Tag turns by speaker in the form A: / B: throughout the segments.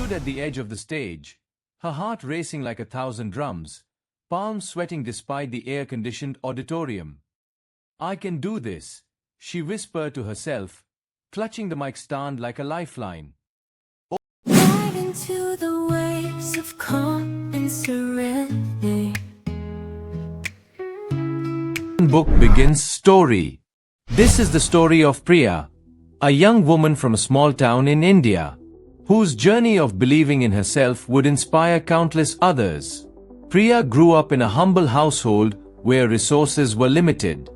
A: stood at the edge of the stage, her heart racing like 1,000 drums, palms sweating despite the air-conditioned auditorium. "I can do this," she whispered to herself, clutching the mic stand like a lifeline.
B: Right into the waves of calm and serenity.
A: Book begins story. This is the story of Priya, a young woman from a small town in India, whose journey of believing in herself would inspire countless others. Priya grew up in a humble household where resources were limited,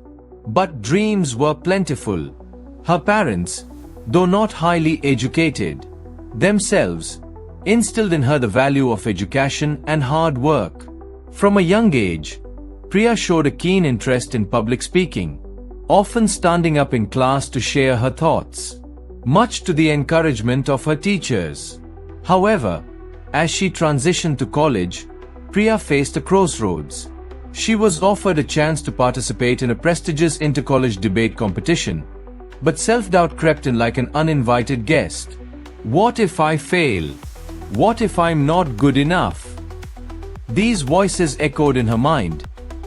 A: but dreams were plentiful. Her parents, though not highly educated, themselves instilled in her the value of education and hard work. From a young age, Priya showed a keen interest in public speaking, often standing up in class to share her thoughts, much to the encouragement of her teachers. However, as she transitioned to college, Priya faced a crossroads. She was offered a chance to participate in a prestigious inter-college debate competition, but self-doubt crept in like an uninvited guest. What if I fail? What if I'm not good enough? These voices echoed in her mind,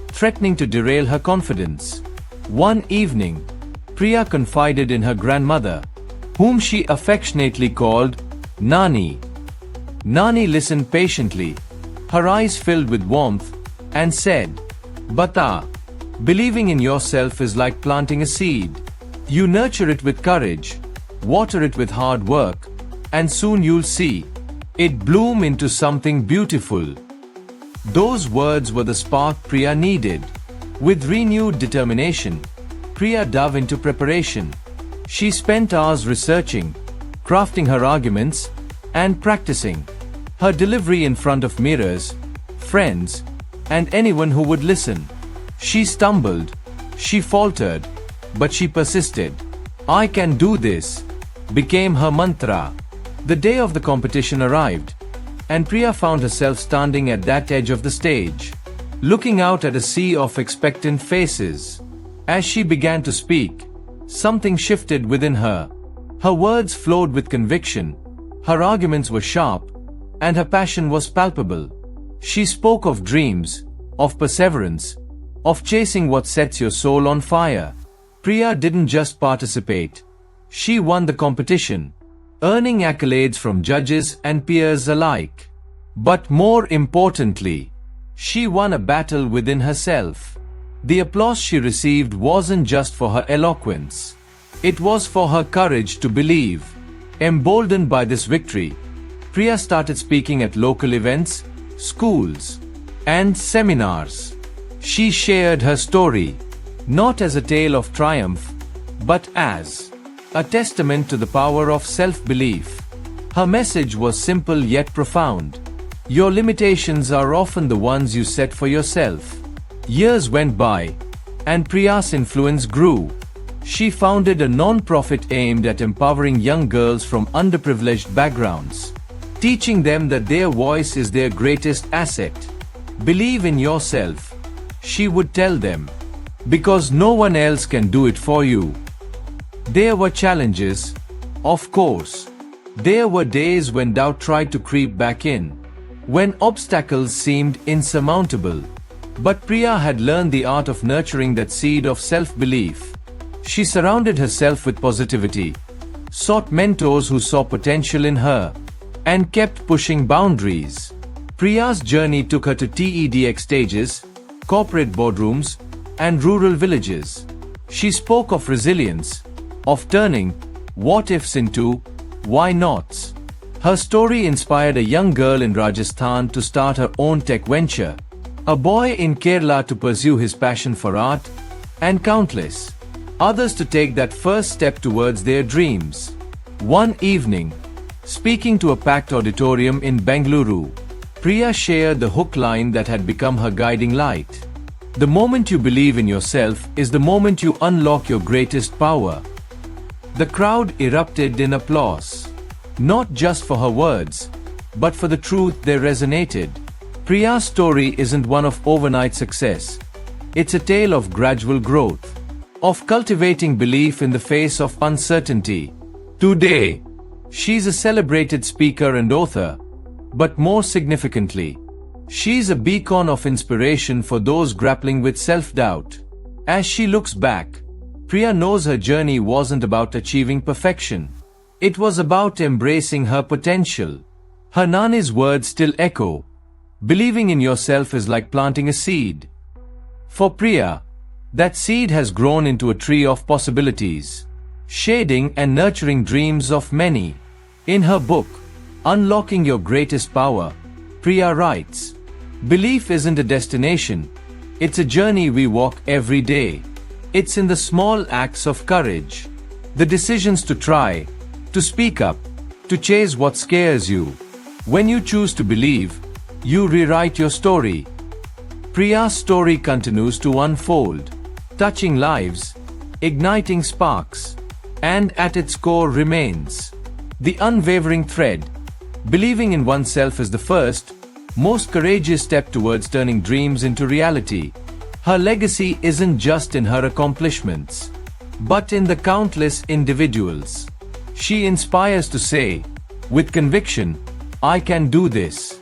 A: threatening to derail her confidence. One evening, Priya confided in her grandmother, whom she affectionately called Nani. Nani listened patiently, her eyes filled with warmth, and said, "Bata, believing in yourself is like planting a seed. You nurture it with courage, water it with hard work, and soon you'll see it bloom into something beautiful." Those words were the spark Priya needed. With renewed determination, Priya dove into preparation. She spent hours researching, crafting her arguments, and practicing her delivery in front of mirrors, friends, and anyone who would listen. She stumbled, she faltered, but she persisted. "I can do this," became her mantra. The day of the competition arrived, and Priya found herself standing at that edge of the stage, looking out at a sea of expectant faces. As she began to speak, something shifted within her. Her words flowed with conviction, her arguments were sharp, and her passion was palpable. She spoke of dreams, of perseverance, of chasing what sets your soul on fire. Priya didn't just participate. She won the competition, earning accolades from judges and peers alike. But more importantly, she won a battle within herself. The applause she received wasn't just for her eloquence. It was for her courage to believe. Emboldened by this victory, Priya started speaking at local events, schools, and seminars. She shared her story, not as a tale of triumph, but as a testament to the power of self-belief. Her message was simple yet profound. Your limitations are often the ones you set for yourself. Years went by, and Priya's influence grew. She founded a non-profit aimed at empowering young girls from underprivileged backgrounds, teaching them that their voice is their greatest asset. "Believe in yourself," she would tell them, "because no one else can do it for you." There were challenges, of course. There were days when doubt tried to creep back in, when obstacles seemed insurmountable. But Priya had learned the art of nurturing that seed of self-belief. She surrounded herself with positivity, sought mentors who saw potential in her, and kept pushing boundaries. Priya's journey took her to TEDx stages, corporate boardrooms, and rural villages. She spoke of resilience, of turning what-ifs into why-nots. Her story inspired a young girl in Rajasthan to start her own tech venture, a boy in Kerala to pursue his passion for art, and countless others to take that first step towards their dreams. One evening, speaking to a packed auditorium in Bengaluru, Priya shared the hook line that had become her guiding light. "The moment you believe in yourself is the moment you unlock your greatest power." The crowd erupted in applause, not just for her words, but for the truth they resonated. Priya's story isn't one of overnight success. It's a tale of gradual growth, of cultivating belief in the face of uncertainty. Today, She's a celebrated speaker and author, but more significantly, she's a beacon of inspiration for those grappling with self-doubt. As she looks back, Priya knows her journey wasn't about achieving perfection. It was about embracing her potential. Her Nani's words still echo. Believing in yourself is like planting a seed. For Priya, that seed has grown into a tree of possibilities, shading and nurturing dreams of many. In her book, Unlocking Your Greatest Power, Priya writes, "Belief isn't a destination, it's a journey we walk every day. It's in the small acts of courage, the decisions to try, to speak up, to chase what scares you. When you choose to believe, you rewrite your story." Priya's story continues to unfold, touching lives, igniting sparks, and at its core remains the unwavering thread. Believing in oneself is the first, most courageous step towards turning dreams into reality. Her legacy isn't just in her accomplishments, but in the countless individuals she inspires to say, with conviction, "I can do this."